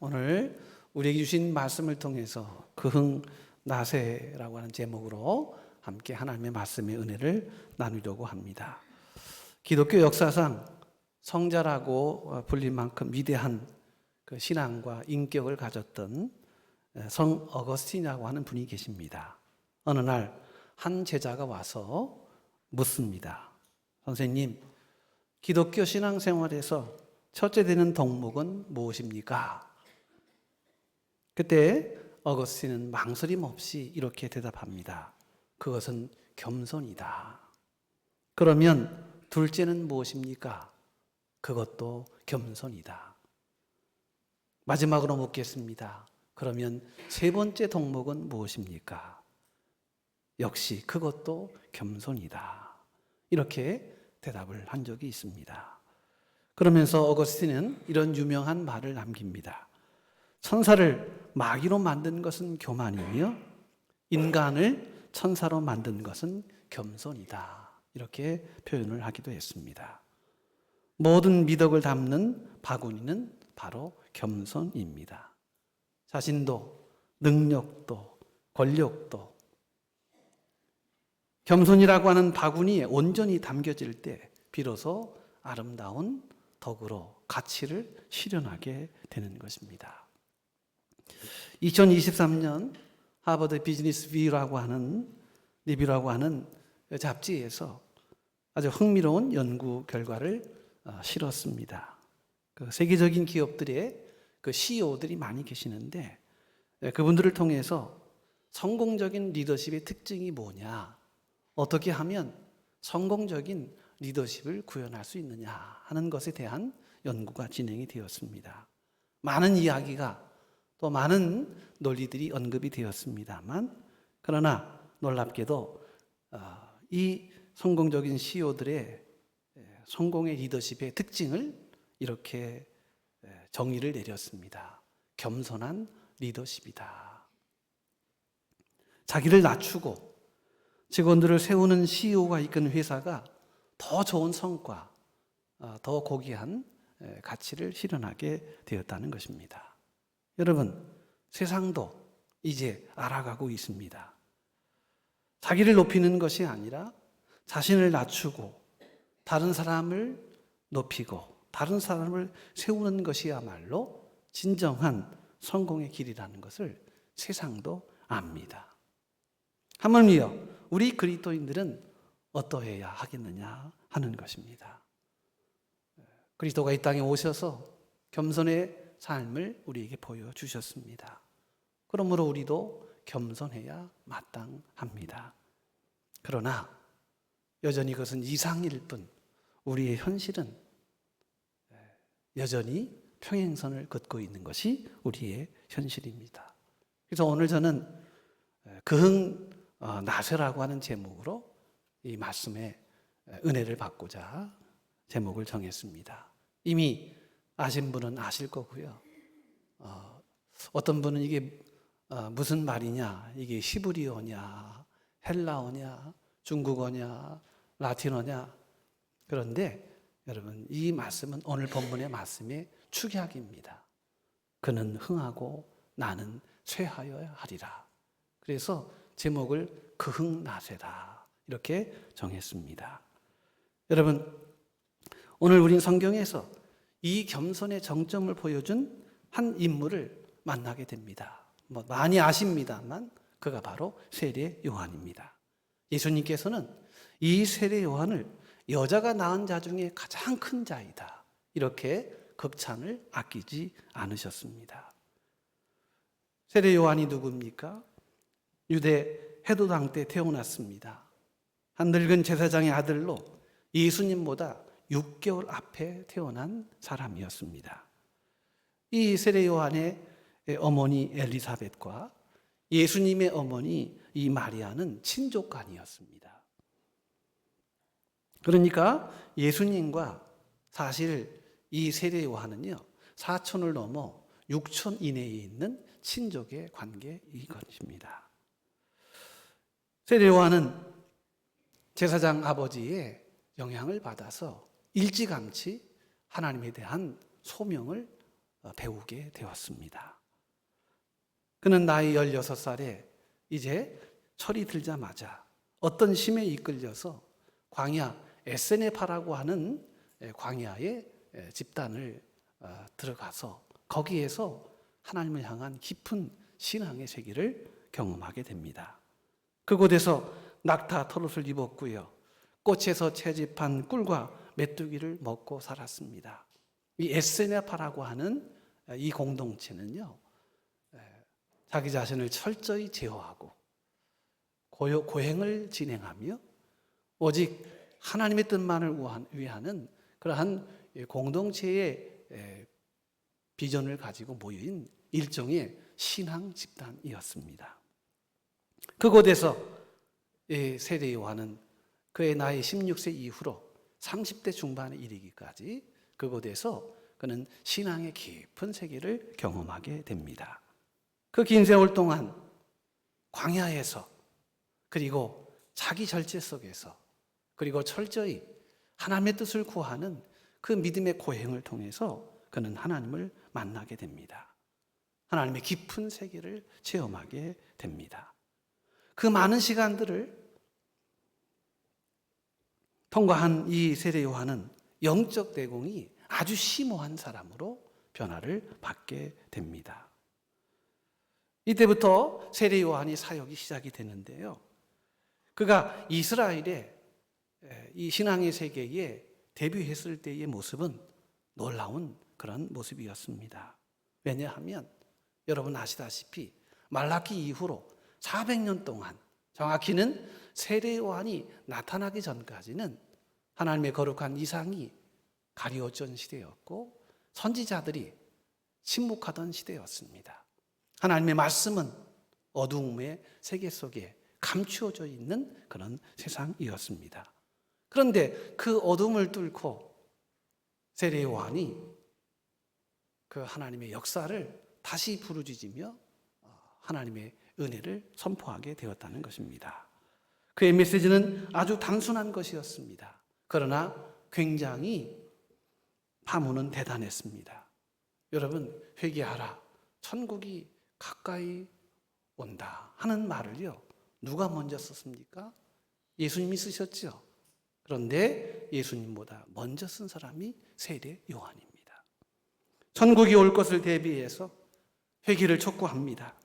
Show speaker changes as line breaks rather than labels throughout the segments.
오늘 우리에게 주신 말씀을 통해서 그흥 나세라고 하는 제목으로 함께 하나님의 말씀의 은혜를 나누려고 합니다. 기독교 역사상 성자라고 불릴 만큼 위대한 그 신앙과 인격을 가졌던 성 어거스틴이라고 하는 분이 계십니다. 어느 날 한 제자가 와서 묻습니다. 선생님, 기독교 신앙생활에서 첫째 되는 덕목은 무엇입니까? 그때 어거스틴은 망설임 없이 이렇게 대답합니다. 그것은 겸손이다. 그러면 둘째는 무엇입니까? 그것도 겸손이다. 마지막으로 묻겠습니다. 그러면 세 번째 덕목은 무엇입니까? 역시 그것도 겸손이다. 이렇게 대답을 한 적이 있습니다. 그러면서 어거스틴은 이런 유명한 말을 남깁니다. 천사를 마귀로 만든 것은 교만이며 인간을 천사로 만든 것은 겸손이다. 이렇게 표현을 하기도 했습니다. 모든 미덕을 담는 바구니는 바로 겸손입니다. 자신도 능력도 권력도 겸손이라고 하는 바구니에 온전히 담겨질 때 비로소 아름다운 덕으로 가치를 실현하게 되는 것입니다. 2023년 하버드 비즈니스 리뷰라고 하는 잡지에서 아주 흥미로운 연구 결과를 실었습니다. 그 세계적인 기업들의 그 CEO들이 많이 계시는데 그분들을 통해서 성공적인 리더십의 특징이 뭐냐, 어떻게 하면 성공적인 리더십을 구현할 수 있느냐 하는 것에 대한 연구가 진행이 되었습니다. 많은 이야기가 또 많은 논리들이 언급이 되었습니다만, 그러나 놀랍게도 이 성공적인 CEO들의 성공의 리더십의 특징을 이렇게 정의를 내렸습니다. 겸손한 리더십이다. 자기를 낮추고 직원들을 세우는 CEO가 이끄는 회사가 더 좋은 성과, 더 고귀한 가치를 실현하게 되었다는 것입니다. 여러분, 세상도 이제 알아가고 있습니다. 자기를 높이는 것이 아니라 자신을 낮추고 다른 사람을 높이고 다른 사람을 세우는 것이야말로 진정한 성공의 길이라는 것을 세상도 압니다. 하물며 우리 그리스도인들은 어떠해야 하겠느냐 하는 것입니다. 그리스도가 이 땅에 오셔서 겸손의 삶을 우리에게 보여주셨습니다. 그러므로 우리도 겸손해야 마땅합니다. 그러나 여전히 그것은 이상일 뿐 우리의 현실은 여전히 평행선을 걷고 있는 것이 우리의 현실입니다. 그래서 오늘 저는 그흥 나세라고 하는 제목으로 이 말씀의 은혜를 받고자 제목을 정했습니다. 이미 아신 분은 아실 거고요. 어떤 분은 이게 무슨 말이냐, 이게 히브리어냐, 헬라어냐, 중국어냐, 라틴어냐. 그런데 여러분, 이 말씀은 오늘 본문의 말씀의 축약입니다. 그는 흥하고 나는 쇠하여야 하리라. 그래서 제목을 그흥나세다 이렇게 정했습니다. 여러분, 오늘 우린 성경에서 이 겸손의 정점을 보여준 한 인물을 만나게 됩니다. 많이 아십니다만 그가 바로 세례 요한입니다. 예수님께서는 이 세례 요한을 여자가 낳은 자 중에 가장 큰 자이다 이렇게 극찬을 아끼지 않으셨습니다. 세례 요한이 누굽니까? 유대 헤로당 때 태어났습니다. 한 늙은 제사장의 아들로 예수님보다 6개월 앞에 태어난 사람이었습니다. 이 세례 요한의 어머니 엘리사벳과 예수님의 어머니 이 마리아는 친족간이었습니다. 그러니까 예수님과 사실 이 세례 요한은요, 4천을 넘어 6천 이내에 있는 친족의 관계인 것입니다. 세례 요한은 제사장 아버지의 영향을 받아서 일찌감치 하나님에 대한 소명을 배우게 되었습니다. 그는 나이 16살에 이제 철이 들자마자 어떤 힘에 이끌려서 광야 에세네파라고 하는 광야의 집단을 들어가서 거기에서 하나님을 향한 깊은 신앙의 세계를 경험하게 됩니다. 그곳에서 낙타 털옷을 입었고요. 꽃에서 채집한 꿀과 메뚜기를 먹고 살았습니다. 이 에세네파라고 하는 이 공동체는요, 자기 자신을 철저히 제어하고 고행을 진행하며 오직 하나님의 뜻만을 위하는 그러한 공동체의 비전을 가지고 모인 일종의 신앙 집단이었습니다. 그곳에서 세례 요한은 그의 나이 16세 이후로 30대 중반에 이르기까지 그곳에서 그는 신앙의 깊은 세계를 경험하게 됩니다. 그 긴 세월 동안 광야에서 그리고 자기 절제 속에서 그리고 철저히 하나님의 뜻을 구하는 그 믿음의 고행을 통해서 그는 하나님을 만나게 됩니다. 하나님의 깊은 세계를 체험하게 됩니다. 그 많은 시간들을 통과한 이 세례 요한은 영적 내공이 아주 심오한 사람으로 변화를 받게 됩니다. 이때부터 세례 요한이 사역이 시작이 되는데요. 그가 이스라엘의 이 신앙의 세계에 데뷔했을 때의 모습은 놀라운 그런 모습이었습니다. 왜냐하면 여러분 아시다시피 말라기 이후로 400년 동안, 정확히는 세례 요한이 나타나기 전까지는 하나님의 거룩한 이상이 가리워진 시대였고 선지자들이 침묵하던 시대였습니다. 하나님의 말씀은 어두움의 세계 속에 감추어져 있는 그런 세상이었습니다. 그런데 그 어둠을 뚫고 세례 요한이 그 하나님의 역사를 다시 부르짖으며 하나님의 은혜를 선포하게 되었다는 것입니다. 그의 메시지는 아주 단순한 것이었습니다. 그러나 굉장히 파문은 대단했습니다. 여러분, 회개하라. 천국이 가까이 온다 하는 말을요, 누가 먼저 썼습니까? 예수님이 쓰셨죠. 그런데 예수님보다 먼저 쓴 사람이 세례 요한입니다. 천국이 올 것을 대비해서 회개를 촉구합니다.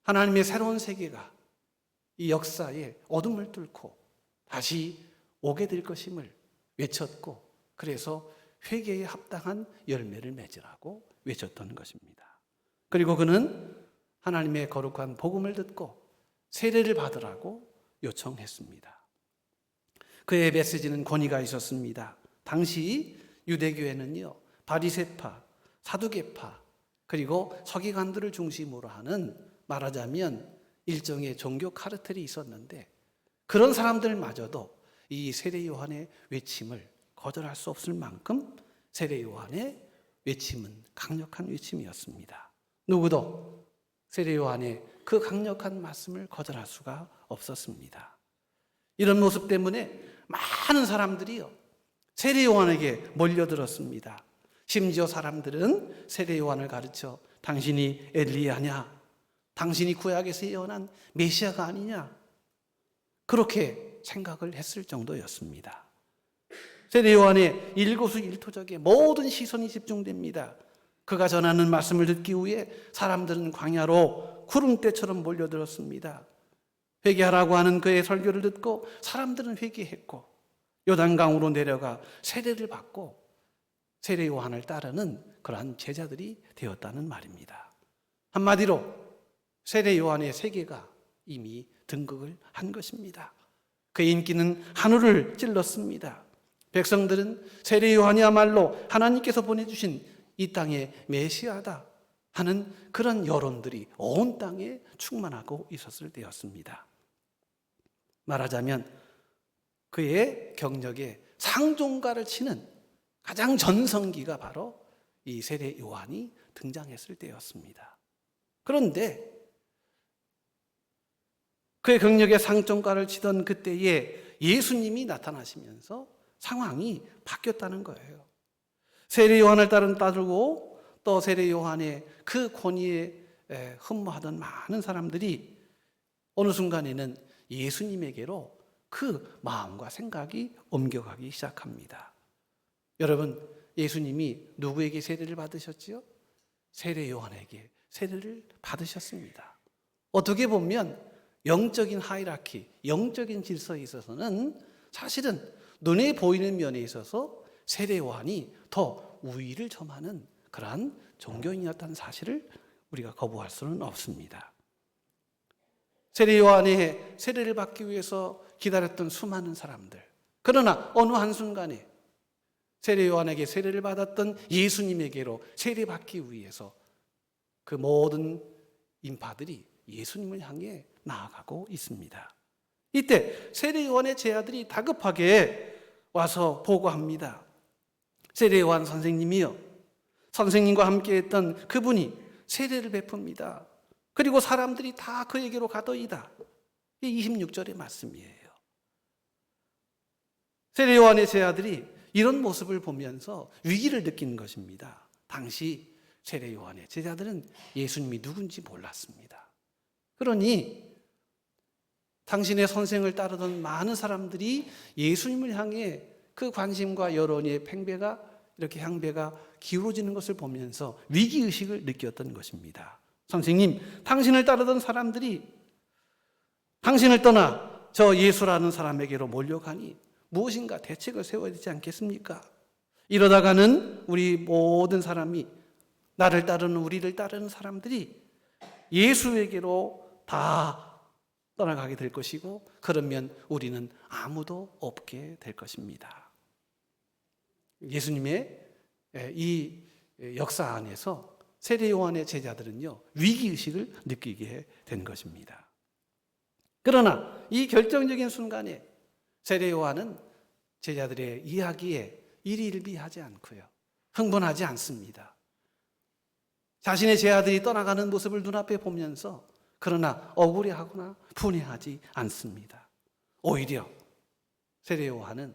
하나님의 새로운 세계가 이 역사의 어둠을 뚫고 다시 오게 될 것임을 외쳤고, 그래서 회개에 합당한 열매를 맺으라고 외쳤던 것입니다. 그리고 그는 하나님의 거룩한 복음을 듣고 세례를 받으라고 요청했습니다. 그의 메시지는 권위가 있었습니다. 당시 유대교회는요, 바리새파, 사두개파, 그리고 서기관들을 중심으로 하는, 말하자면 일종의 종교 카르텔이 있었는데, 그런 사람들마저도 이 세례 요한의 외침을 거절할 수 없을 만큼 세례 요한의 외침은 강력한 외침이었습니다. 누구도 세례 요한의 그 강력한 말씀을 거절할 수가 없었습니다. 이런 모습 때문에 많은 사람들이요, 세례 요한에게 몰려들었습니다. 심지어 사람들은 세례 요한을 가르쳐 당신이 엘리야냐? 당신이 구약에서 예언한 메시아가 아니냐? 그렇게 생각을 했을 정도였습니다. 세례 요한의 일거수일투족에 모든 시선이 집중됩니다. 그가 전하는 말씀을 듣기 위해 사람들은 광야로 구름대처럼 몰려들었습니다. 회개하라고 하는 그의 설교를 듣고 사람들은 회개했고 요단강으로 내려가 세례를 받고 세례 요한을 따르는 그러한 제자들이 되었다는 말입니다. 한마디로 세례 요한의 세계가 이미 등극을 한 것입니다. 그의 인기는 하늘을 찔렀습니다. 백성들은 세례 요한이야말로 하나님께서 보내주신 이 땅의 메시아다 하는 그런 여론들이 온 땅에 충만하고 있었을 때였습니다. 말하자면 그의 경력에 상종가를 치는 가장 전성기가 바로 이 세례 요한이 등장했을 때였습니다. 그런데 그의 경력에 상종가를 치던 그때에 예수님이 나타나시면서 상황이 바뀌었다는 거예요. 세례 요한을 따르고 또 세례 요한의 그 권위에 흠모하던 많은 사람들이 어느 순간에는 예수님에게로 그 마음과 생각이 옮겨가기 시작합니다. 여러분, 예수님이 누구에게 세례를 받으셨지요? 세례 요한에게 세례를 받으셨습니다. 어떻게 보면 영적인 하이라키, 영적인 질서에 있어서는 사실은 눈에 보이는 면에 있어서 세례 요한이 더 우위를 점하는 그러한 종교인이었다는 사실을 우리가 거부할 수는 없습니다. 세례 요한의 세례를 받기 위해서 기다렸던 수많은 사람들, 그러나 어느 한순간에 세례 요한에게 세례를 받았던 예수님에게로 세례받기 위해서 그 모든 인파들이 예수님을 향해 나아가고 있습니다. 이때 세례 요한의 제자들이 다급하게 와서 보고합니다. 세례 요한 선생님이요, 선생님과 함께 했던 그분이 세례를 베풉니다. 그리고 사람들이 다 그에게로 가더이다. 이 26절의 말씀이에요. 세례 요한의 제자들이 이런 모습을 보면서 위기를 느끼는 것입니다. 당시 세례 요한의 제자들은 예수님이 누군지 몰랐습니다. 그러니 당신의 선생을 따르던 많은 사람들이 예수님을 향해 그 관심과 여론의 팽배가 이렇게 향배가 기울어지는 것을 보면서 위기의식을 느꼈던 것입니다. 선생님, 당신을 따르던 사람들이 당신을 떠나 저 예수라는 사람에게로 몰려가니 무엇인가 대책을 세워야 되지 않겠습니까? 이러다가는 우리 모든 사람이, 나를 따르는 우리를 따르는 사람들이 예수에게로 다 떠나가게 될 것이고, 그러면 우리는 아무도 없게 될 것입니다. 예수님의 이 역사 안에서 세례 요한의 제자들은요, 위기의식을 느끼게 된 것입니다. 그러나 이 결정적인 순간에 세례 요한은 제자들의 이야기에 일희일비하지 않고요, 흥분하지 않습니다. 자신의 제자들이 떠나가는 모습을 눈앞에 보면서 그러나 억울해하거나 분해하지 않습니다. 오히려 세례 요한은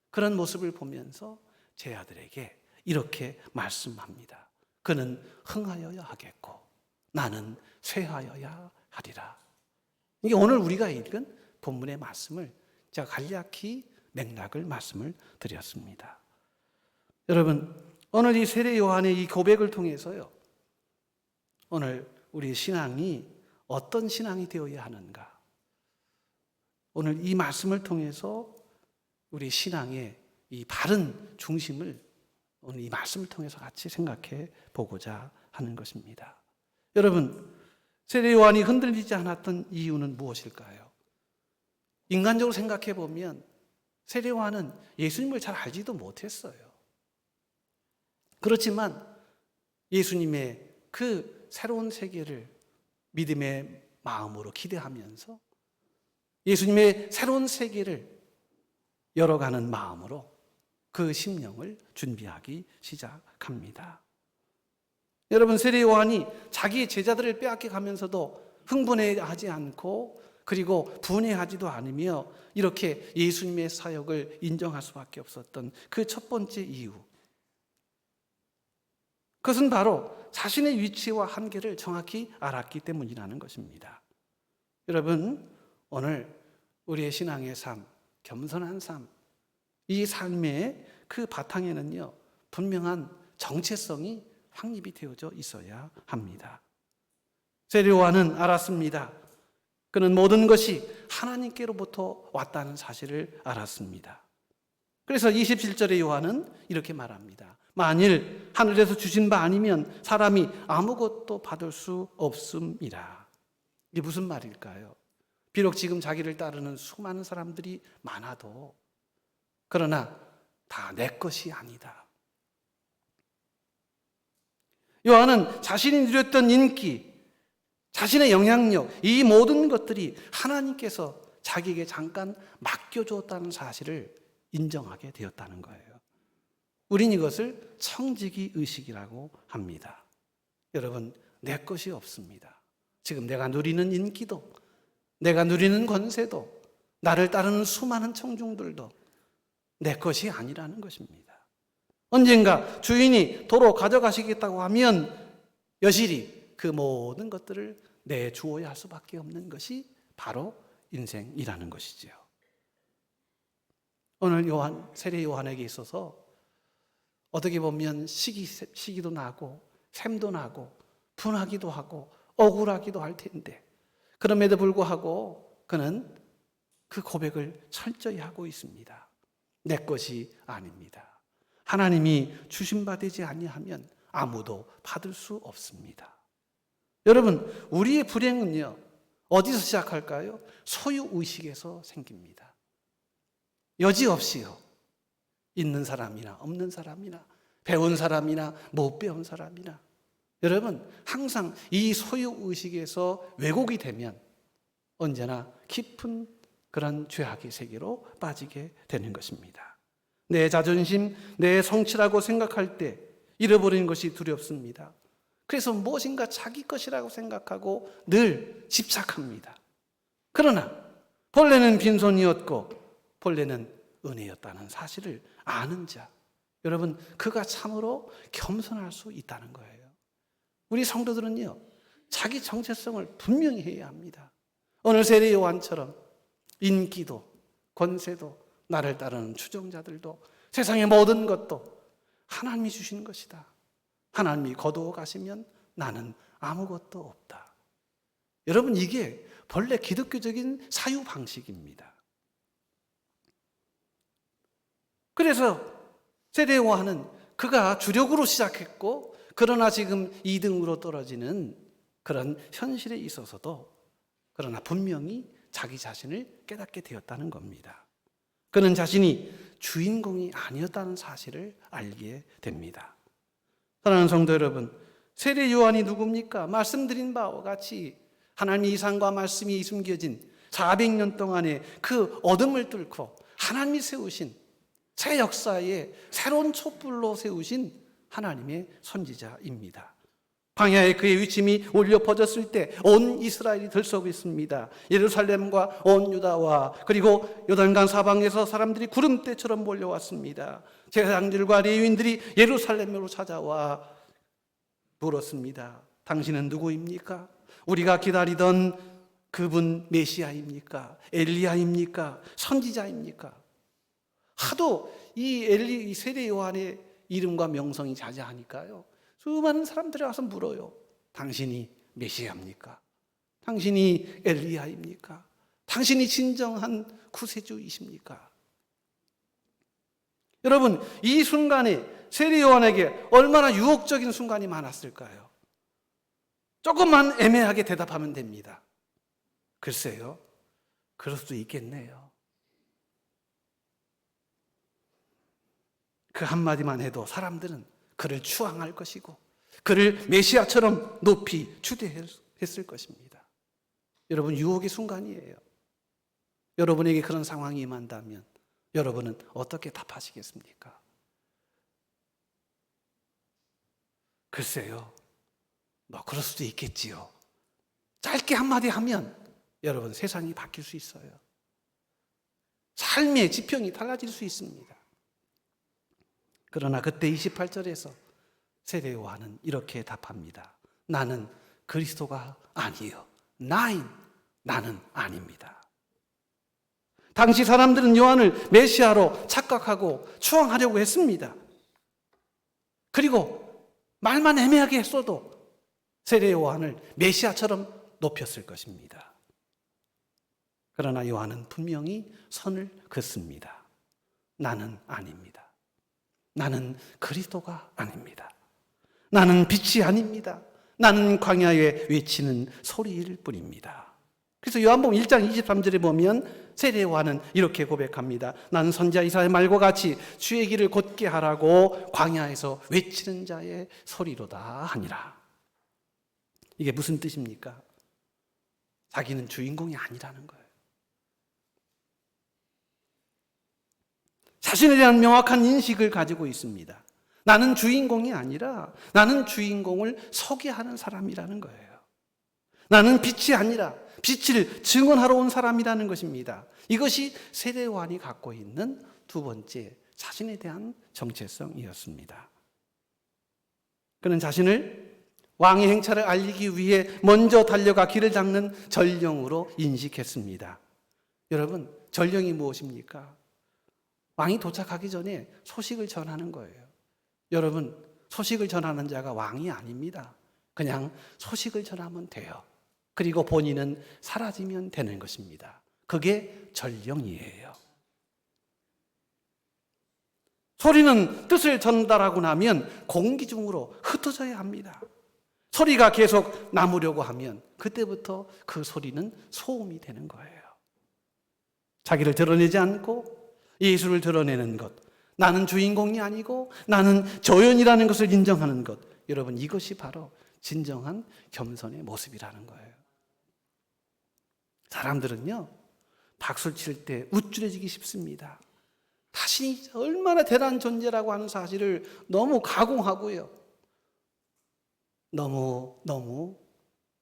그런 모습을 보면서 제자들에게 이렇게 말씀합니다. 그는 흥하여야 하겠고 나는 쇠하여야 하리라. 이게 오늘 우리가 읽은 본문의 말씀을 제가 간략히 맥락을 말씀을 드렸습니다. 여러분, 오늘 이 세례 요한의 이 고백을 통해서요, 오늘 우리 신앙이 어떤 신앙이 되어야 하는가, 오늘 이 말씀을 통해서 우리 신앙의 이 바른 중심을 오늘 이 말씀을 통해서 같이 생각해 보고자 하는 것입니다. 여러분, 세례 요한이 흔들리지 않았던 이유는 무엇일까요? 인간적으로 생각해 보면 세례 요한은 예수님을 잘 알지도 못했어요. 그렇지만 예수님의 그 새로운 세계를 믿음의 마음으로 기대하면서 예수님의 새로운 세계를 열어가는 마음으로 그 심령을 준비하기 시작합니다. 여러분, 세례 요한이 자기의 제자들을 빼앗겨 가면서도 흥분해하지 않고 그리고 분해하지도 않으며 이렇게 예수님의 사역을 인정할 수밖에 없었던 그 첫 번째 이유, 그것은 바로 자신의 위치와 한계를 정확히 알았기 때문이라는 것입니다. 여러분, 오늘 우리의 신앙의 삶, 겸손한 삶, 이 삶의 그 바탕에는요, 분명한 정체성이 확립이 되어져 있어야 합니다. 세례 요한은 알았습니다. 그는 모든 것이 하나님께로부터 왔다는 사실을 알았습니다. 그래서 27절의 요한은 이렇게 말합니다. 만일 하늘에서 주신 바 아니면 사람이 아무것도 받을 수 없음이라. 이게 무슨 말일까요? 비록 지금 자기를 따르는 수많은 사람들이 많아도 그러나 다 내 것이 아니다. 요한은 자신이 누렸던 인기, 자신의 영향력, 이 모든 것들이 하나님께서 자기에게 잠깐 맡겨주었다는 사실을 인정하게 되었다는 거예요. 우린 이것을 청지기 의식이라고 합니다. 여러분, 내 것이 없습니다. 지금 내가 누리는 인기도, 내가 누리는 권세도, 나를 따르는 수많은 청중들도 내 것이 아니라는 것입니다. 언젠가 주인이 도로 가져가시겠다고 하면 여실히 그 모든 것들을 내주어야 할 수밖에 없는 것이 바로 인생이라는 것이지요. 오늘 세례 요한에게 있어서 어떻게 보면 시기도 나고 샘도 나고 분하기도 하고 억울하기도 할 텐데, 그럼에도 불구하고 그는 그 고백을 철저히 하고 있습니다. 내 것이 아닙니다. 하나님이 주신 바 되지 아니하면 아무도 받을 수 없습니다. 여러분, 우리의 불행은요, 어디서 시작할까요? 소유의식에서 생깁니다. 여지없이요. 있는 사람이나 없는 사람이나 배운 사람이나 못 배운 사람이나, 여러분, 항상 이 소유의식에서 왜곡이 되면 언제나 깊은 그런 죄악의 세계로 빠지게 되는 것입니다. 내 자존심, 내 성취라고 생각할 때 잃어버리는 것이 두렵습니다. 그래서 무엇인가 자기 것이라고 생각하고 늘 집착합니다. 그러나 본래는 빈손이었고 본래는 은혜였다는 사실을 아는 자, 여러분, 그가 참으로 겸손할 수 있다는 거예요. 우리 성도들은요, 자기 정체성을 분명히 해야 합니다. 오늘 세례 요한처럼 인기도 권세도 나를 따르는 추종자들도 세상의 모든 것도 하나님이 주신 것이다. 하나님이 거두어 가시면 나는 아무것도 없다. 여러분, 이게 본래 기독교적인 사유 방식입니다. 그래서 세례 요한은 그가 주력으로 시작했고, 그러나 지금 2등으로 떨어지는 그런 현실에 있어서도 그러나 분명히 자기 자신을 깨닫게 되었다는 겁니다. 그는 자신이 주인공이 아니었다는 사실을 알게 됩니다. 사랑하는 성도 여러분, 세례 요한이 누굽니까? 말씀드린 바와 같이 하나님의 이상과 말씀이 숨겨진 400년 동안의 그 어둠을 뚫고 하나님이 세우신 새 역사의 새로운 촛불로 세우신 하나님의 선지자입니다. 광야에 그의 위침이 울려 퍼졌을 때 온 이스라엘이 들썩였습니다. 예루살렘과 온 유다와 그리고 요단강 사방에서 사람들이 구름대처럼 몰려왔습니다. 제사장들과 레위인들이 예루살렘으로 찾아와 물었습니다. 당신은 누구입니까? 우리가 기다리던 그분 메시아입니까? 엘리야입니까? 선지자입니까? 하도 이 세례 요한의 이름과 명성이 자자하니까요, 수많은 사람들이 와서 물어요. 당신이 메시아입니까? 당신이 엘리야입니까? 당신이 진정한 구세주이십니까? 여러분, 이 순간에 세례 요한에게 얼마나 유혹적인 순간이 많았을까요? 조금만 애매하게 대답하면 됩니다. 글쎄요, 그럴 수도 있겠네요. 그 한마디만 해도 사람들은 그를 추앙할 것이고 그를 메시아처럼 높이 추대했을 것입니다. 여러분, 유혹의 순간이에요. 여러분에게 그런 상황이 임한다면 여러분은 어떻게 답하시겠습니까? 글쎄요, 그럴 수도 있겠지요. 짧게 한마디 하면 여러분, 세상이 바뀔 수 있어요. 삶의 지평이 달라질 수 있습니다. 그러나 그때 28절에서 세례 요한은 이렇게 답합니다. 나는 그리스도가 아니요, 나는 아닙니다. 당시 사람들은 요한을 메시아로 착각하고 추앙하려고 했습니다. 그리고 말만 애매하게 했어도 세례 요한을 메시아처럼 높였을 것입니다. 그러나 요한은 분명히 선을 긋습니다. 나는 아닙니다. 나는 그리스도가 아닙니다. 나는 빛이 아닙니다. 나는 광야에 외치는 소리일 뿐입니다. 그래서 요한복음 1장 23절에 보면 세례 요한은 이렇게 고백합니다. 나는 선지자 이사야의 말과 같이 주의 길을 곧게 하라고 광야에서 외치는 자의 소리로다 하니라. 이게 무슨 뜻입니까? 자기는 주인공이 아니라는 거예요. 자신에 대한 명확한 인식을 가지고 있습니다. 나는 주인공이 아니라 나는 주인공을 소개하는 사람이라는 거예요. 나는 빛이 아니라 빛을 증언하러 온 사람이라는 것입니다. 이것이 세례 요한이 갖고 있는 두 번째 자신에 대한 정체성이었습니다. 그는 자신을 왕의 행차를 알리기 위해 먼저 달려가 길을 닦는 전령으로 인식했습니다. 여러분, 전령이 무엇입니까? 왕이 도착하기 전에 소식을 전하는 거예요. 여러분, 소식을 전하는 자가 왕이 아닙니다. 그냥 소식을 전하면 돼요. 그리고 본인은 사라지면 되는 것입니다. 그게 전령이에요. 소리는 뜻을 전달하고 나면 공기 중으로 흩어져야 합니다. 소리가 계속 남으려고 하면 그때부터 그 소리는 소음이 되는 거예요. 자기를 드러내지 않고 예수를 드러내는 것, 나는 주인공이 아니고 나는 조연이라는 것을 인정하는 것, 여러분, 이것이 바로 진정한 겸손의 모습이라는 거예요. 사람들은요, 박수를 칠 때 우쭐해지기 쉽습니다. 자신이 얼마나 대단한 존재라고 하는 사실을 너무 가공하고요, 너무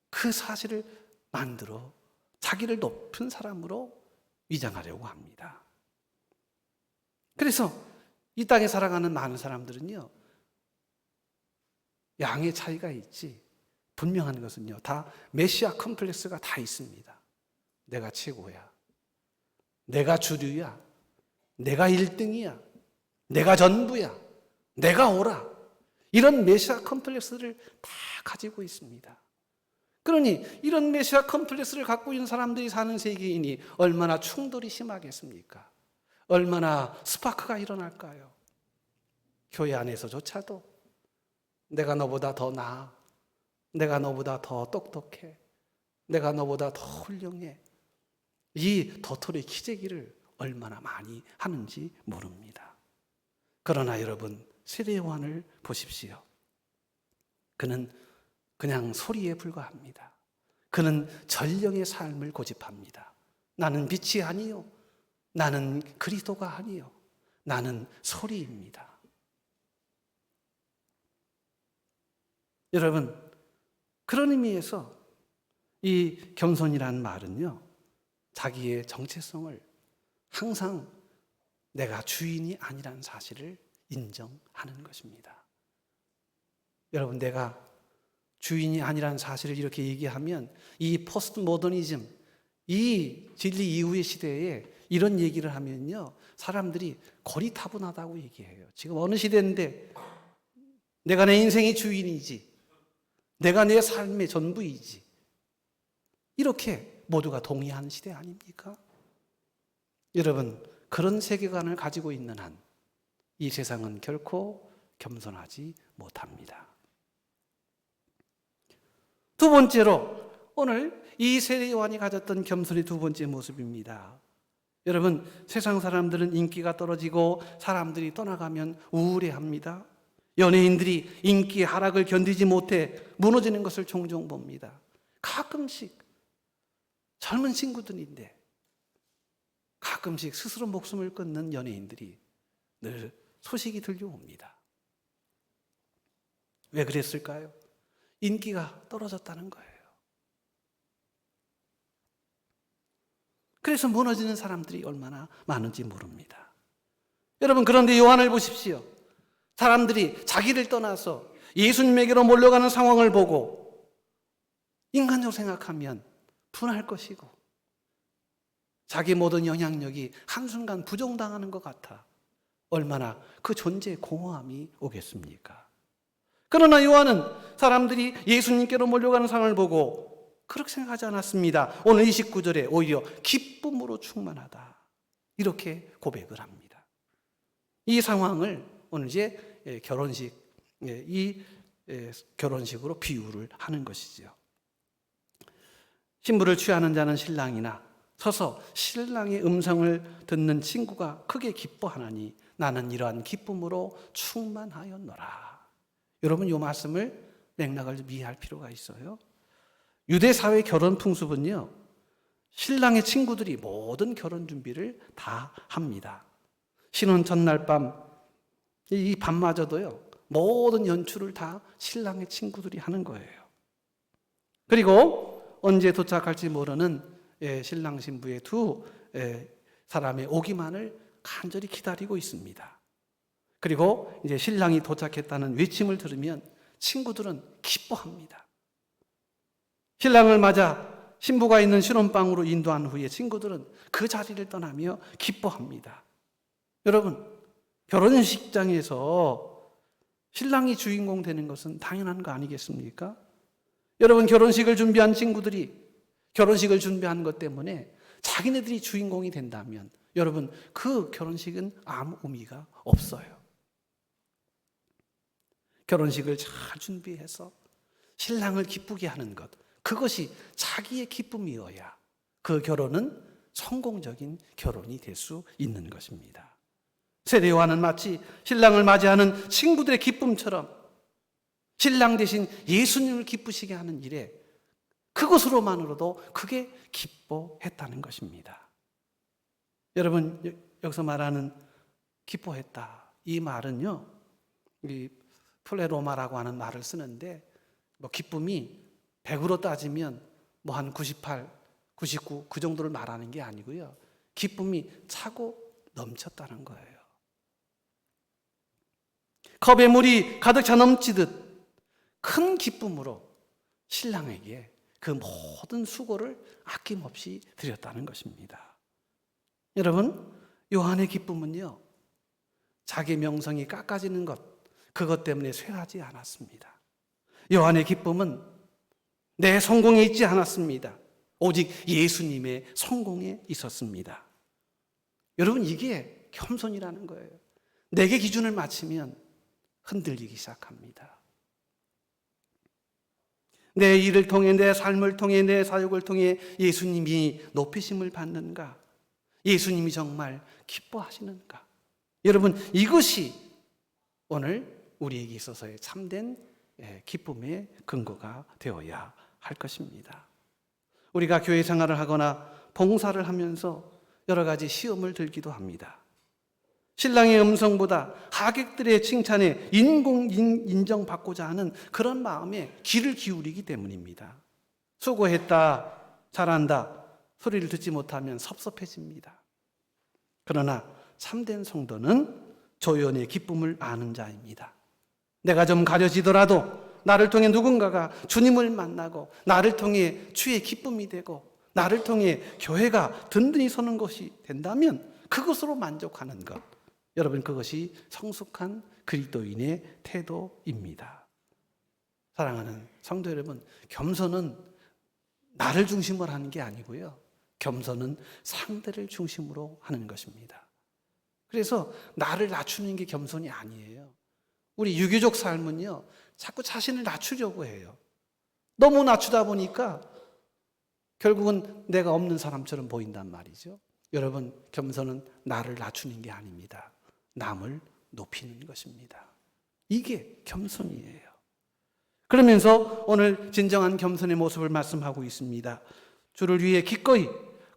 그 사실을 만들어 자기를 높은 사람으로 위장하려고 합니다. 그래서 이 땅에 살아가는 많은 사람들은요, 양의 차이가 있지 분명한 것은요, 다 메시아 컴플렉스가 다 있습니다. 내가 최고야, 내가 주류야, 내가 1등이야, 내가 전부야, 내가 오라, 이런 메시아 컴플렉스를 다 가지고 있습니다. 그러니 이런 메시아 컴플렉스를 갖고 있는 사람들이 사는 세계인이 얼마나 충돌이 심하겠습니까? 얼마나 스파크가 일어날까요? 교회 안에서조차도 내가 너보다 더 나아, 내가 너보다 더 똑똑해, 내가 너보다 더 훌륭해, 이 도토리 키재기를 얼마나 많이 하는지 모릅니다. 그러나 여러분, 세례 요한을 보십시오. 그는 그냥 소리에 불과합니다. 그는 전령의 삶을 고집합니다. 나는 빛이 아니요, 나는 그리스도가 아니요, 나는 소리입니다. 여러분, 그런 의미에서 이 겸손이라는 말은요, 자기의 정체성을 항상 내가 주인이 아니라는 사실을 인정하는 것입니다. 여러분, 내가 주인이 아니라는 사실을 이렇게 얘기하면 이 포스트 모더니즘, 이 진리 이후의 시대에 이런 얘기를 하면요, 사람들이 고리타분하다고 얘기해요. 지금 어느 시대인데 내가 내 인생의 주인이지, 내가 내 삶의 전부이지, 이렇게 모두가 동의하는 시대 아닙니까? 여러분, 그런 세계관을 가지고 있는 한 이 세상은 결코 겸손하지 못합니다. 두 번째로, 오늘 이 세례 요한이 가졌던 겸손의 두 번째 모습입니다. 여러분, 세상 사람들은 인기가 떨어지고 사람들이 떠나가면 우울해합니다. 연예인들이 인기의 하락을 견디지 못해 무너지는 것을 종종 봅니다. 가끔씩 젊은 친구들인데 가끔씩 스스로 목숨을 끊는 연예인들이 늘 소식이 들려옵니다. 왜 그랬을까요? 인기가 떨어졌다는 거예요. 그래서 무너지는 사람들이 얼마나 많은지 모릅니다. 여러분, 그런데 요한을 보십시오. 사람들이 자기를 떠나서 예수님에게로 몰려가는 상황을 보고 인간적으로 생각하면 분할 것이고 자기 모든 영향력이 한순간 부정당하는 것 같아 얼마나 그 존재에 공허함이 오겠습니까? 그러나 요한은 사람들이 예수님께로 몰려가는 상황을 보고 그렇게 생각하지 않았습니다. 오늘 29절에 오히려 기쁨으로 충만하다, 이렇게 고백을 합니다. 이 상황을 오늘 이제 결혼식으로 비유를 하는 것이죠. 신부를 취하는 자는 신랑이나 서서 신랑의 음성을 듣는 친구가 크게 기뻐하나니 나는 이러한 기쁨으로 충만하였노라. 여러분, 이 말씀을 맥락을 이해할 필요가 있어요. 유대 사회 결혼 풍습은요, 신랑의 친구들이 모든 결혼 준비를 다 합니다. 신혼 첫날 밤, 이 밤마저도요, 모든 연출을 다 신랑의 친구들이 하는 거예요. 그리고 언제 도착할지 모르는 신랑 신부의 두 사람의 오기만을 간절히 기다리고 있습니다. 그리고 이제 신랑이 도착했다는 외침을 들으면 친구들은 기뻐합니다. 신랑을 맞아 신부가 있는 신혼방으로 인도한 후에 친구들은 그 자리를 떠나며 기뻐합니다. 여러분, 결혼식장에서 신랑이 주인공 되는 것은 당연한 거 아니겠습니까? 여러분, 결혼식을 준비한 친구들이 결혼식을 준비한 것 때문에 자기네들이 주인공이 된다면 여러분, 그 결혼식은 아무 의미가 없어요. 결혼식을 잘 준비해서 신랑을 기쁘게 하는 것, 그것이 자기의 기쁨이어야 그 결혼은 성공적인 결혼이 될 수 있는 것입니다. 세례요한은 마치 신랑을 맞이하는 친구들의 기쁨처럼 신랑 대신 예수님을 기쁘시게 하는 일에 그것으로만으로도 크게 기뻐했다는 것입니다. 여러분, 여기서 말하는 기뻐했다, 이 말은요, 이 플레로마라고 하는 말을 쓰는데 기쁨이 100으로 따지면 한 98, 99 그 정도를 말하는 게 아니고요. 기쁨이 차고 넘쳤다는 거예요. 컵에 물이 가득 차 넘치듯 큰 기쁨으로 신랑에게 그 모든 수고를 아낌없이 드렸다는 것입니다. 여러분, 요한의 기쁨은요, 자기 명성이 깎아지는 것, 그것 때문에 쇠하지 않았습니다. 요한의 기쁨은 내 성공에 있지 않았습니다. 오직 예수님의 성공에 있었습니다. 여러분, 이게 겸손이라는 거예요. 내게 기준을 맞추면 흔들리기 시작합니다. 내 일을 통해, 내 삶을 통해, 내 사역을 통해 예수님이 높이심을 받는가? 예수님이 정말 기뻐하시는가? 여러분, 이것이 오늘 우리에게 있어서의 참된 기쁨의 근거가 되어야 할 것입니다. 우리가 교회 생활을 하거나 봉사를 하면서 여러 가지 시험을 들기도 합니다. 신랑의 음성보다 하객들의 칭찬에 인정받고자 하는 그런 마음에 귀를 기울이기 때문입니다. 수고했다, 잘한다 소리를 듣지 못하면 섭섭해집니다. 그러나 참된 성도는 조연의 기쁨을 아는 자입니다. 내가 좀 가려지더라도 나를 통해 누군가가 주님을 만나고 나를 통해 주의 기쁨이 되고 나를 통해 교회가 든든히 서는 것이 된다면 그것으로 만족하는 것, 여러분, 그것이 성숙한 그리스도인의 태도입니다. 사랑하는 성도 여러분, 겸손은 나를 중심으로 하는 게 아니고요, 겸손은 상대를 중심으로 하는 것입니다. 그래서 나를 낮추는 게 겸손이 아니에요. 우리 유교적 삶은요, 자꾸 자신을 낮추려고 해요. 너무 낮추다 보니까 결국은 내가 없는 사람처럼 보인단 말이죠. 여러분, 겸손은 나를 낮추는 게 아닙니다. 남을 높이는 것입니다. 이게 겸손이에요. 그러면서 오늘 진정한 겸손의 모습을 말씀하고 있습니다. 주를 위해 기꺼이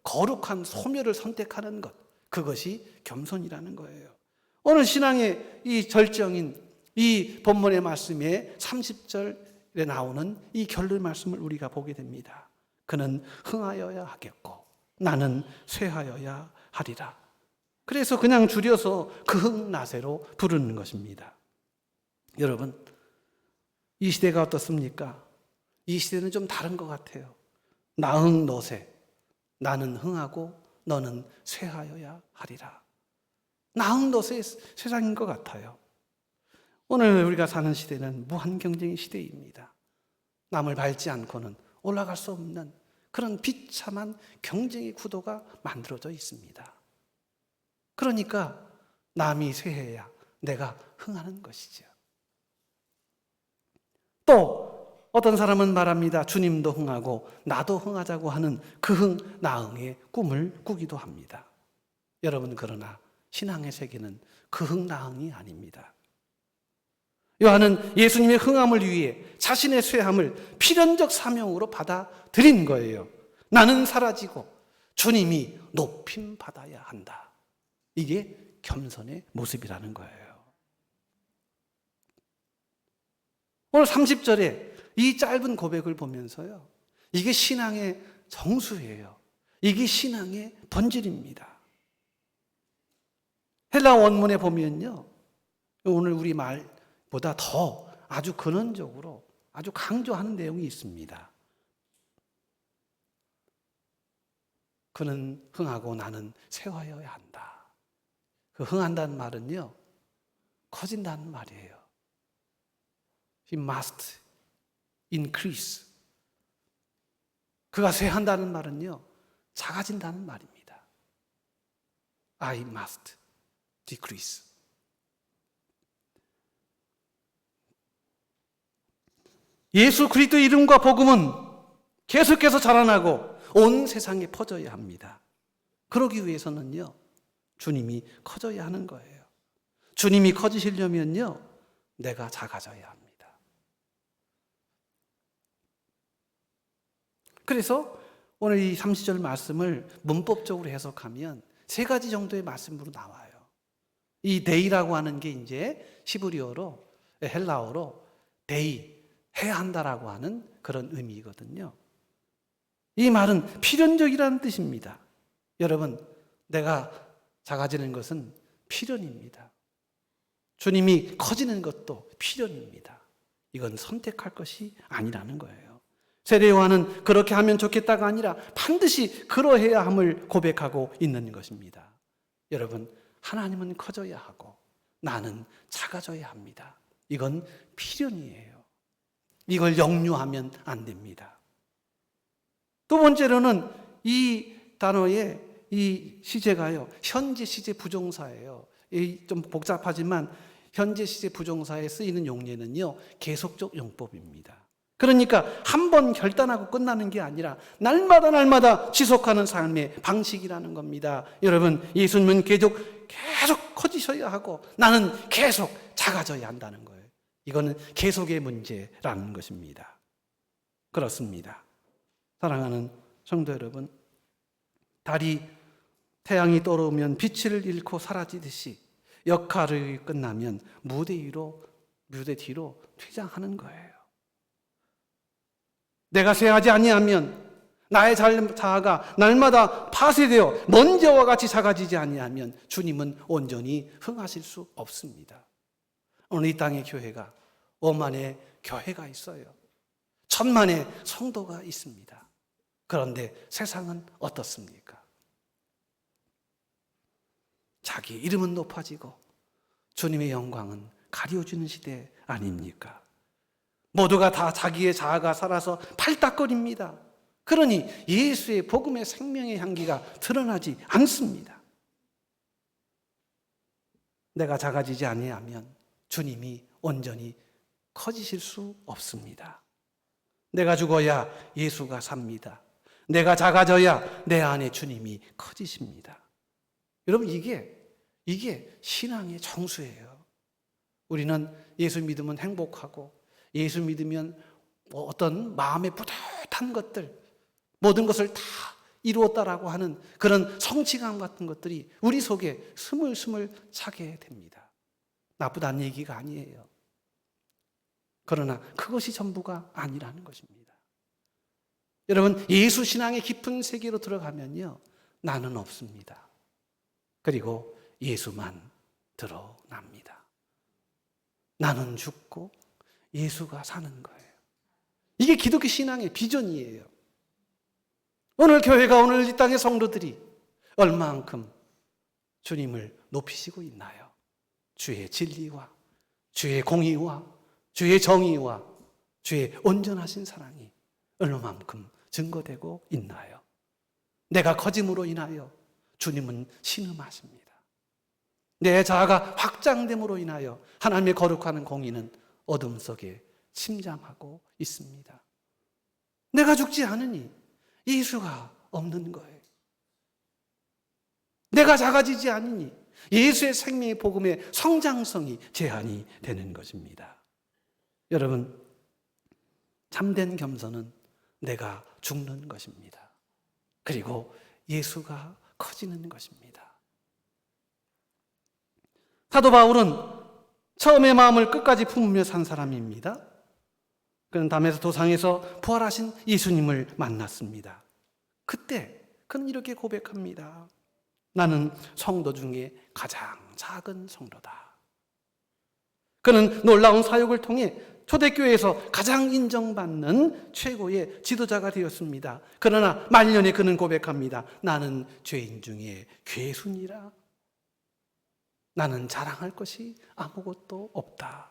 거룩한 소멸을 선택하는 것, 그것이 겸손이라는 거예요. 오늘 신앙의 이 절정인 이 본문의 말씀에 30절에 나오는 이 결론 말씀을 우리가 보게 됩니다. 그는 흥하여야 하겠고 나는 쇠하여야 하리라. 그래서 그냥 줄여서 그흥나세로 부르는 것입니다. 여러분, 이 시대가 어떻습니까? 이 시대는 좀 다른 것 같아요. 나흥 너세, 나는 흥하고 너는 쇠하여야 하리라. 나흥 너세의 세상인 것 같아요. 오늘 우리가 사는 시대는 무한 경쟁의 시대입니다. 남을 밟지 않고는 올라갈 수 없는 그런 비참한 경쟁의 구도가 만들어져 있습니다. 그러니까 남이 쇠해야 내가 흥하는 것이죠. 또 어떤 사람은 말합니다. 주님도 흥하고 나도 흥하자고 하는 그 흥나흥의 꿈을 꾸기도 합니다. 여러분, 그러나 신앙의 세계는 그 흥나흥이 아닙니다. 요한은 예수님의 흥함을 위해 자신의 쇠함을 필연적 사명으로 받아들인 거예요. 나는 사라지고 주님이 높임 받아야 한다. 이게 겸손의 모습이라는 거예요. 오늘 30절에 이 짧은 고백을 보면서요, 이게 신앙의 정수예요. 이게 신앙의 본질입니다. 헬라 원문에 보면요, 오늘 우리 말보다 더 아주 근원적으로 아주 강조하는 내용이 있습니다. 그는 흥하고 나는 쇠하여야 한다. 그 흥한다는 말은요, 커진다는 말이에요. He must increase. 그가 쇠한다는 말은요, 작아진다는 말입니다. I must decrease. 예수 그리스도 이름과 복음은 계속해서 자라나고 온 세상에 퍼져야 합니다. 그러기 위해서는요, 주님이 커져야 하는 거예요. 주님이 커지시려면요, 내가 작아져야 합니다. 그래서 오늘 이 30절 말씀을 문법적으로 해석하면 세 가지 정도의 말씀으로 나와요. 이 데이라고 하는 게 이제 히브리어로, 헬라어로 데이, 해야 한다라고 하는 그런 의미거든요. 이 말은 필연적이라는 뜻입니다. 여러분, 내가 작아지는 것은 필연입니다. 주님이 커지는 것도 필연입니다. 이건 선택할 것이 아니라는 거예요. 세례 요한은 그렇게 하면 좋겠다가 아니라 반드시 그러해야 함을 고백하고 있는 것입니다. 여러분, 하나님은 커져야 하고 나는 작아져야 합니다. 이건 필연이에요. 이걸 역류하면 안 됩니다. 두 번째로는 이 단어의 이 시제가요, 현재 시제 부정사예요. 좀 복잡하지만 현재 시제 부정사에 쓰이는 용례는요, 계속적 용법입니다. 그러니까 한 번 결단하고 끝나는 게 아니라 날마다 지속하는 삶의 방식이라는 겁니다. 여러분, 예수님은 계속 커지셔야 하고 나는 계속 작아져야 한다는 거예요. 이거는 계속의 문제라는 것입니다. 그렇습니다. 사랑하는 성도 여러분, 태양이 떠오르면 빛을 잃고 사라지듯이 역할이 끝나면 무대 뒤로 퇴장하는 거예요. 내가 쇠하지 아니하면, 나의 자아가 날마다 파쇄되어 먼지와 같이 작아지지 아니하면 주님은 온전히 흥하실 수 없습니다. 오늘 이 땅의 교회가 5만의 교회가 있어요. 1000만의 성도가 있습니다. 그런데 세상은 어떻습니까? 자기 이름은 높아지고 주님의 영광은 가려주는 시대 아닙니까? 모두가 다 자기의 자아가 살아서 팔딱거립니다. 그러니 예수의 복음의 생명의 향기가 드러나지 않습니다. 내가 작아지지 아니하면 주님이 온전히 커지실 수 없습니다. 내가 죽어야 예수가 삽니다. 내가 작아져야 내 안에 주님이 커지십니다. 여러분, 이게 신앙의 정수예요. 우리는 예수 믿으면 행복하고, 예수 믿으면 어떤 마음의 뿌듯한 것들, 모든 것을 다 이루었다라고 하는 그런 성취감 같은 것들이 우리 속에 스물스물 차게 됩니다. 나쁘다는 얘기가 아니에요. 그러나 그것이 전부가 아니라는 것입니다. 여러분, 예수 신앙의 깊은 세계로 들어가면요, 나는 없습니다. 그리고 예수만 드러납니다. 나는 죽고 예수가 사는 거예요. 이게 기독교 신앙의 비전이에요. 오늘 교회가, 오늘 이 땅의 성도들이 얼마만큼 주님을 높이시고 있나요? 주의 진리와 주의 공의와 주의 정의와 주의 온전하신 사랑이 얼마만큼 증거되고 있나요? 내가 커짐으로 인하여 주님은 신음하십니다. 내 자아가 확장됨으로 인하여 하나님의 거룩한 공의는 어둠 속에 침잠하고 있습니다. 내가 죽지 않으니 예수가 없는 거예요. 내가 작아지지 않으니 예수의 생명의 복음의 성장성이 제한이 되는 것입니다. 여러분, 참된 겸손은 내가 죽는 것입니다. 그리고 예수가 커지는 것입니다. 사도 바울은 처음에 마음을 끝까지 품으며 산 사람입니다. 그는 담에서 도상에서 부활하신 예수님을 만났습니다. 그때 그는 이렇게 고백합니다. 나는 성도 중에 가장 작은 성도다. 그는 놀라운 사역을 통해 초대교회에서 가장 인정받는 최고의 지도자가 되었습니다. 그러나 말년에 그는 고백합니다. 나는 죄인 중에 괴순이라. 나는 자랑할 것이 아무것도 없다.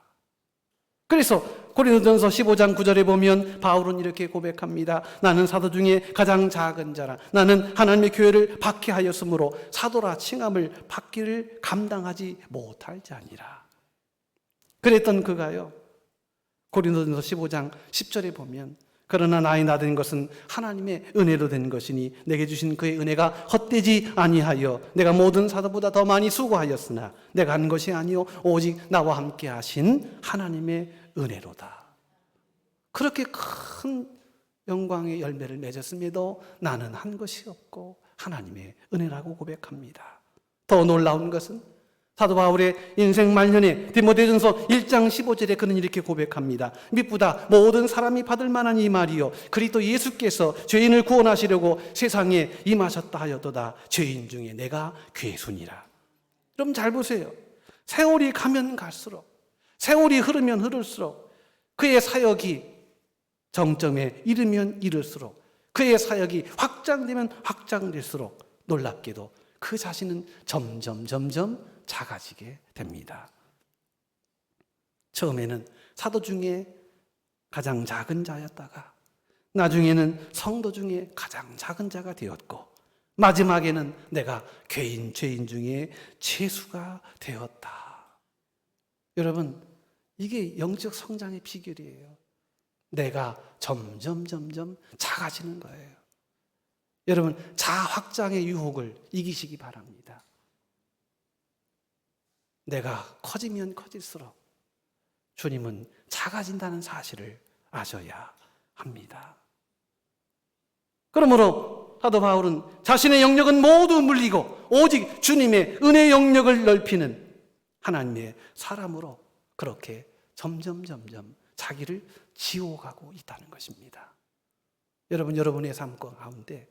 그래서 고린도전서 15장 9절에 보면 바울은 이렇게 고백합니다. 나는 사도 중에 가장 작은 자라. 나는 하나님의 교회를 박해하였으므로 사도라 칭함을 받기를 감당하지 못할 자니라. 그랬던 그가요, 고린도전서 15장 10절에 보면 그러나 나의 나된 것은 하나님의 은혜로 된 것이니 내게 주신 그의 은혜가 헛되지 아니하여 내가 모든 사도보다 더 많이 수고하였으나 내가 한 것이 아니요 오직 나와 함께 하신 하나님의 은혜로다. 그렇게 큰 영광의 열매를 맺었음에도 나는 한 것이 없고 하나님의 은혜라고 고백합니다. 더 놀라운 것은 사도 바울의 인생 말년에 디모데전서 1장 15절에 그는 이렇게 고백합니다. 미쁘다 모든 사람이 받을 만한 이 말이요 그리스도 예수께서 죄인을 구원하시려고 세상에 임하셨다 하여도다. 죄인 중에 내가 괴순이라. 여러분 잘 보세요. 세월이 가면 갈수록, 세월이 흐르면 흐를수록 그의 사역이 정점에 이르면 이를수록, 그의 사역이 확장되면 확장될수록 놀랍게도 그 자신은 점점 작아지게 됩니다. 처음에는 사도 중에 가장 작은 자였다가 나중에는 성도 중에 가장 작은 자가 되었고 마지막에는 내가 죄인 중에 최수가 되었다. 여러분, 이게 영적 성장의 비결이에요. 내가 점점 작아지는 거예요. 여러분, 자아 확장의 유혹을 이기시기 바랍니다. 내가 커지면 커질수록 주님은 작아진다는 사실을 아셔야 합니다. 그러므로 사도 바울은 자신의 영역은 모두 물리고 오직 주님의 은혜의 영역을 넓히는 하나님의 사람으로 그렇게 점점 자기를 지워가고 있다는 것입니다. 여러분, 여러분의 삶 가운데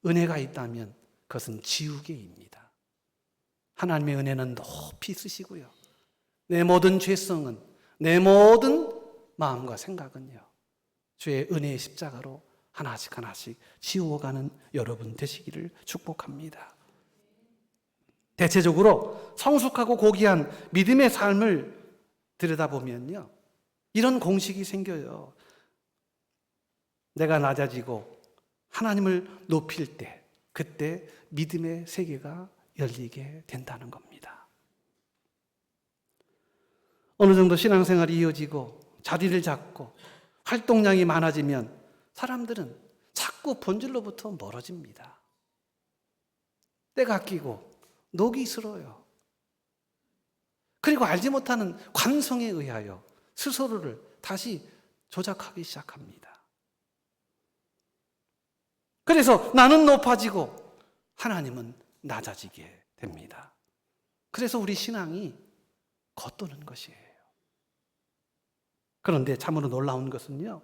은혜가 있다면 그것은 지우개입니다. 하나님의 은혜는 높이 쓰시고요. 내 모든 죄성은, 내 모든 마음과 생각은요, 주의 은혜의 십자가로 하나씩 지워가는 여러분 되시기를 축복합니다. 대체적으로 성숙하고 고귀한 믿음의 삶을 들여다보면요, 이런 공식이 생겨요. 내가 낮아지고 하나님을 높일 때, 그때 믿음의 세계가 열리게 된다는 겁니다. 어느 정도 신앙생활이 이어지고 자리를 잡고 활동량이 많아지면 사람들은 자꾸 본질로부터 멀어집니다. 때가 끼고 녹이 슬어요. 그리고 알지 못하는 관성에 의하여 스스로를 다시 조작하기 시작합니다. 그래서 나는 높아지고 하나님은 낮아지게 됩니다. 그래서 우리 신앙이 겉도는 것이에요. 그런데 참으로 놀라운 것은요,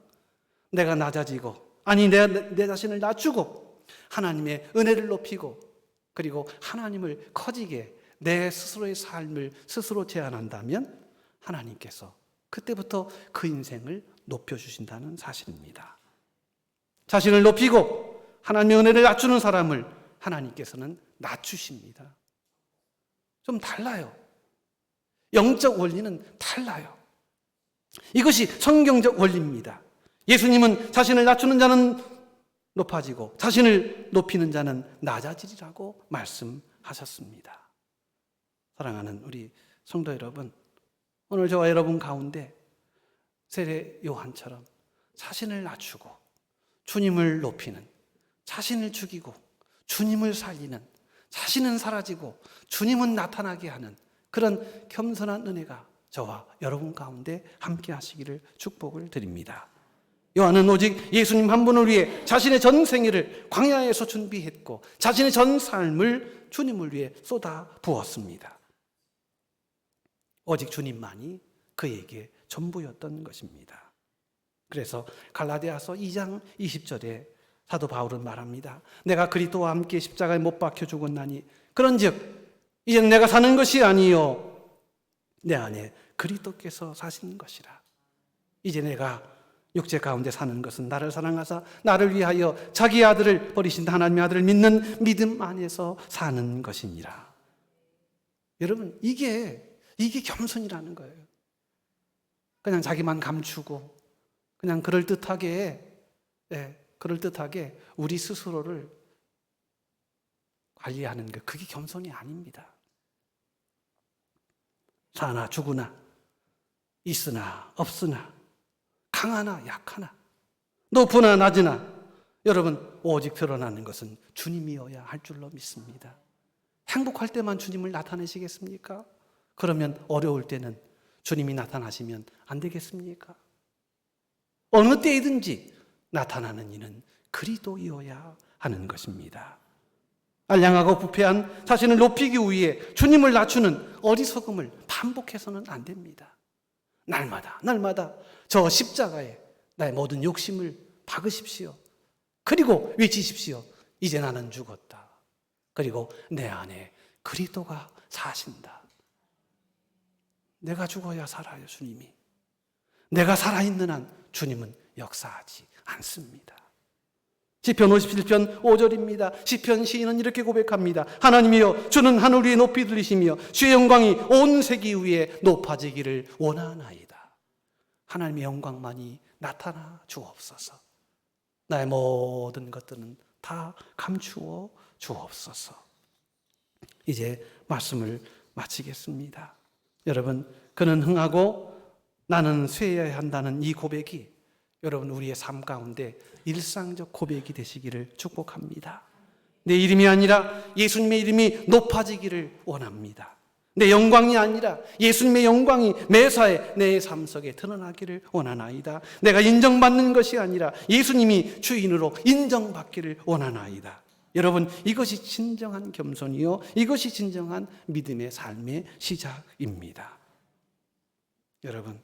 내가 낮아지고, 아니 내 자신을 낮추고 하나님의 은혜를 높이고 그리고 하나님을 커지게 내 스스로의 삶을 스스로 제한한다면 하나님께서 그때부터 그 인생을 높여주신다는 사실입니다. 자신을 높이고 하나님의 은혜를 낮추는 사람을 하나님께서는 낮추십니다. 좀 달라요. 영적 원리는 달라요. 이것이 성경적 원리입니다. 예수님은 자신을 낮추는 자는 높아지고 자신을 높이는 자는 낮아지리라고 말씀하셨습니다. 사랑하는 우리 성도 여러분, 오늘 저와 여러분 가운데 세례 요한처럼 자신을 낮추고 주님을 높이는, 자신을 죽이고 주님을 살리는, 자신은 사라지고 주님은 나타나게 하는 그런 겸손한 은혜가 저와 여러분 가운데 함께 하시기를 축복을 드립니다. 요한은 오직 예수님 한 분을 위해 자신의 전 생애를 광야에서 준비했고 자신의 전 삶을 주님을 위해 쏟아 부었습니다. 오직 주님만이 그에게 전부였던 것입니다. 그래서 갈라디아서 2장 20절에 사도 바울은 말합니다. 내가 그리스도와 함께 십자가에 못 박혀 죽었나니 그런즉 이제는 내가 사는 것이 아니요 내 안에 그리스도께서 사시는 것이라. 이제 내가 육체 가운데 사는 것은 나를 사랑하사 나를 위하여 자기 아들을 버리신 하나님의 아들을 믿는 믿음 안에서 사는 것이니라. 여러분, 이게 겸손이라는 거예요. 그냥 자기만 감추고 그냥 그럴듯하게 우리 스스로를 관리하는 것, 그게 겸손이 아닙니다. 사나 죽으나 있으나 없으나 강하나 약하나 높으나 낮으나 여러분 오직 드러나는 것은 주님이어야 할 줄로 믿습니다. 행복할 때만 주님을 나타내시겠습니까? 그러면 어려울 때는 주님이 나타나시면 안 되겠습니까? 어느 때이든지 나타나는 이는 그리스도이어야 하는 것입니다. 알량하고 부패한 자신을 높이기 위해 주님을 낮추는 어리석음을 반복해서는 안 됩니다. 날마다 저 십자가에 나의 모든 욕심을 박으십시오. 그리고 외치십시오. 이제 나는 죽었다. 그리고 내 안에 그리스도가 사신다. 내가 죽어야 살아요, 주님이. 내가 살아있는 한 주님은 역사하지 않습니다. 시편 57편 5절입니다. 시편 시인은 이렇게 고백합니다. 하나님이여, 주는 하늘 위에 높이 들리시며 주의 영광이 온 세계 위에 높아지기를 원하나이다. 하나님의 영광만이 나타나 주옵소서. 나의 모든 것들은 다 감추어 주옵소서. 이제 말씀을 마치겠습니다. 여러분, 그는 흥하고 나는 쇠해야 한다는 이 고백이 여러분 우리의 삶 가운데 일상적 고백이 되시기를 축복합니다. 내 이름이 아니라 예수님의 이름이 높아지기를 원합니다. 내 영광이 아니라 예수님의 영광이 매사에 내 삶 속에 드러나기를 원하나이다. 내가 인정받는 것이 아니라 예수님이 주인으로 인정받기를 원하나이다. 여러분, 이것이 진정한 겸손이요, 이것이 진정한 믿음의 삶의 시작입니다. 여러분,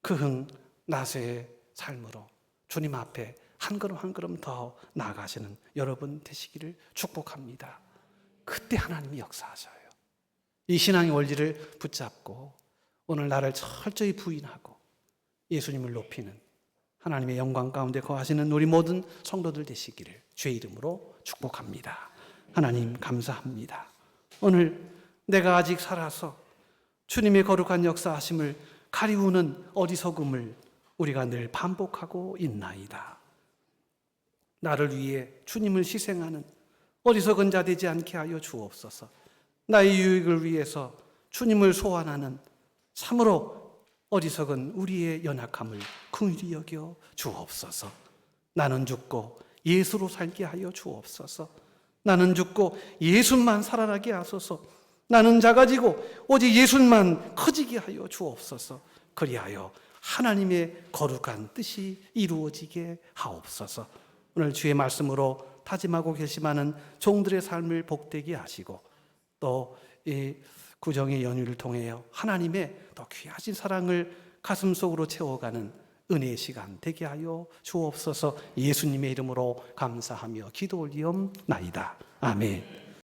그 흥 나세의 삶으로 주님 앞에 한 걸음 한 걸음 더 나아가시는 여러분 되시기를 축복합니다. 그때 하나님이 역사하셔요. 이 신앙의 원리를 붙잡고 오늘 나를 철저히 부인하고 예수님을 높이는 하나님의 영광 가운데 거하시는 우리 모든 성도들 되시기를 주의 이름으로 축복합니다. 하나님 감사합니다. 오늘 내가 아직 살아서 주님의 거룩한 역사하심을 가리우는 어리석음을 우리가 늘 반복하고 있나이다. 나를 위해 주님을 희생하는 어리석은 자 되지 않게 하여 주옵소서. 나의 유익을 위해서 주님을 소환하는 참으로 어리석은 우리의 연약함을 긍휼히 여겨 주옵소서. 나는 죽고 예수로 살게 하여 주옵소서. 나는 죽고 예수만 살아나게 하소서. 나는 작아지고 오직 예수만 커지게 하여 주옵소서. 그리하여 하나님의 거룩한 뜻이 이루어지게 하옵소서. 오늘 주의 말씀으로 다짐하고 결심하는 종들의 삶을 복되게 하시고 또 이 구정의 연휴를 통하여 하나님의 더 귀하신 사랑을 가슴속으로 채워가는 은혜의 시간 되게 하여 주옵소서. 예수님의 이름으로 감사하며 기도 올리옵나이다. 아멘.